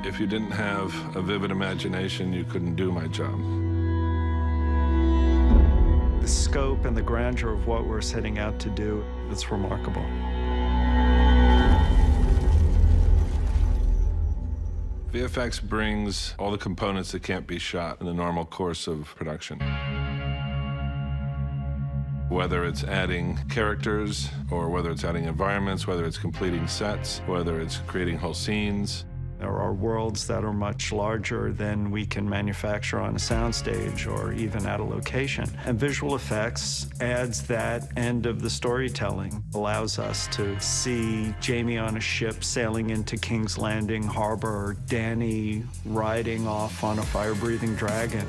If you didn't have a vivid imagination, you couldn't do my job. The scope and the grandeur of what we're setting out to do, it's remarkable. VFX brings all the components that can't be shot in the normal course of production. Whether it's adding characters, or whether it's adding environments, whether it's completing sets, whether it's creating whole scenes. There are worlds that are much larger than we can manufacture on a soundstage or even at a location. And visual effects adds that end of the storytelling, allows us to see Jamie on a ship sailing into King's Landing Harbor, Danny riding off on a fire-breathing dragon.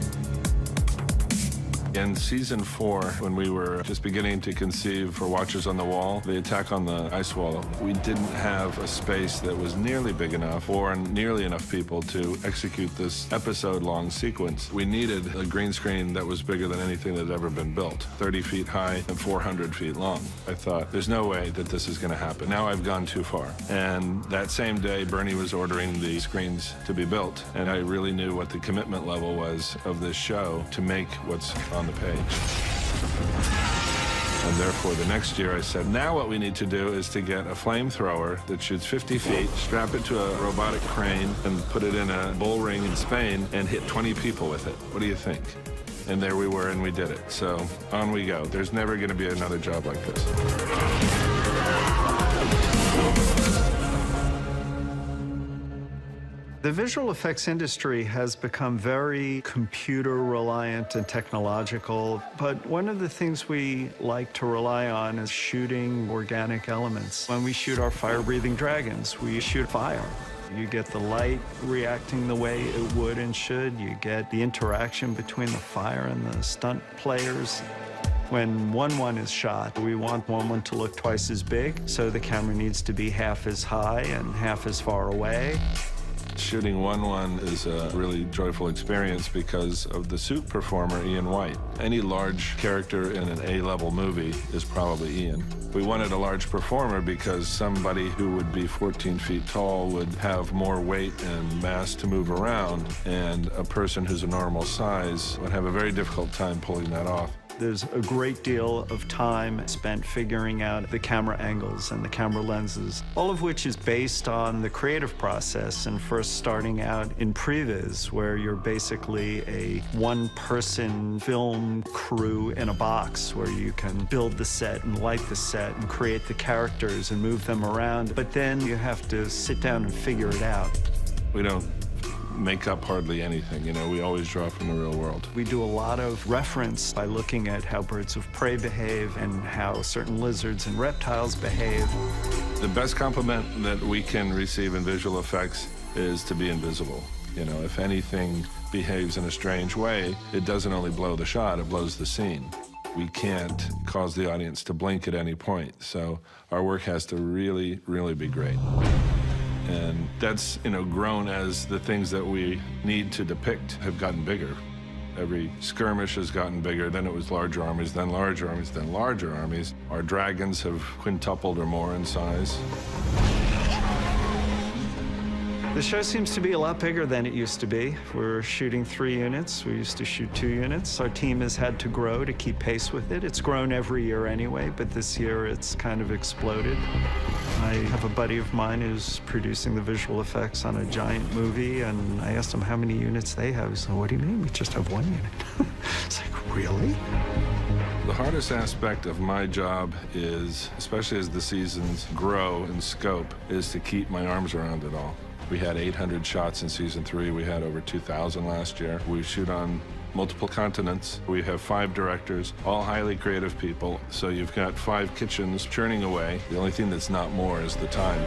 In season 4, when we were just beginning to conceive for Watchers on the Wall, the attack on the ice wall, we didn't have a space that was nearly big enough or nearly enough people to execute this episode-long sequence. We needed a green screen that was bigger than anything that had ever been built, 30 feet high and 400 feet long. I thought, there's no way that this is going to happen. Now I've gone too far. And that same day, Bernie was ordering the screens to be built, and I really knew what the commitment level was of this show to make what's on the page. And therefore, the next year I said, now what we need to do is to get a flamethrower that shoots 50 feet, strap it to a robotic crane, and put it in a bull ring in Spain and hit 20 people with it. What do you think? And there we were, and we did it. So on we go. There's never going to be another job like this. The visual effects industry has become very computer-reliant and technological, but one of the things we like to rely on is shooting organic elements. When we shoot our fire-breathing dragons, we shoot fire. You get the light reacting the way it would and should. You get the interaction between the fire and the stunt players. When 1-1 is shot, we want 1-1 to look twice as big, so the camera needs to be half as high and half as far away. Shooting 1-1 is a really joyful experience because of the suit performer, Ian White. Any large character in an A-level movie is probably Ian. We wanted a large performer because somebody who would be 14 feet tall would have more weight and mass to move around, and a person who's a normal size would have a very difficult time pulling that off. There's a great deal of time spent figuring out the camera angles and the camera lenses, all of which is based on the creative process and first starting out in previs, where you're basically a one-person film crew in a box where you can build the set and light the set and create the characters and move them around. But then you have to sit down and figure it out. We don't make up hardly anything, you know, we always draw from the real world. We do a lot of reference by looking at how birds of prey behave and how certain lizards and reptiles behave. The best compliment that we can receive in visual effects is to be invisible. You know, if anything behaves in a strange way, it doesn't only blow the shot, it blows the scene. We can't cause the audience to blink at any point, so our work has to really, really be great. And that's, you know, grown as the things that we need to depict have gotten bigger. Every skirmish has gotten bigger, then it was larger armies, then larger armies, then larger armies. Our dragons have quintupled or more in size. The show seems to be a lot bigger than it used to be. We're shooting 3 units. We used to shoot 2 units. Our team has had to grow to keep pace with it. It's grown every year anyway, but this year it's kind of exploded. I have a buddy of mine who's producing the visual effects on a giant movie, and I asked him how many units they have. He said, what do you mean? We just have 1 unit. It's like, really? The hardest aspect of my job is, especially as the seasons grow in scope, is to keep my arms around it all. We had 800 shots in season 3. We had over 2,000 last year. We shoot on multiple continents. We have 5 directors, all highly creative people. So you've got 5 kitchens churning away. The only thing that's not more is the time.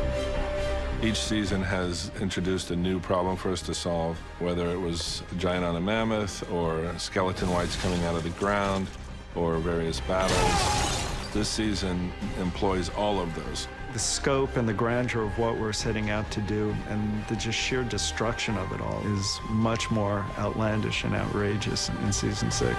Each season has introduced a new problem for us to solve, whether it was a giant on a mammoth or skeleton whites coming out of the ground or various battles. This season employs all of those. The scope and the grandeur of what we're setting out to do and the just sheer destruction of it all is much more outlandish and outrageous in season 6.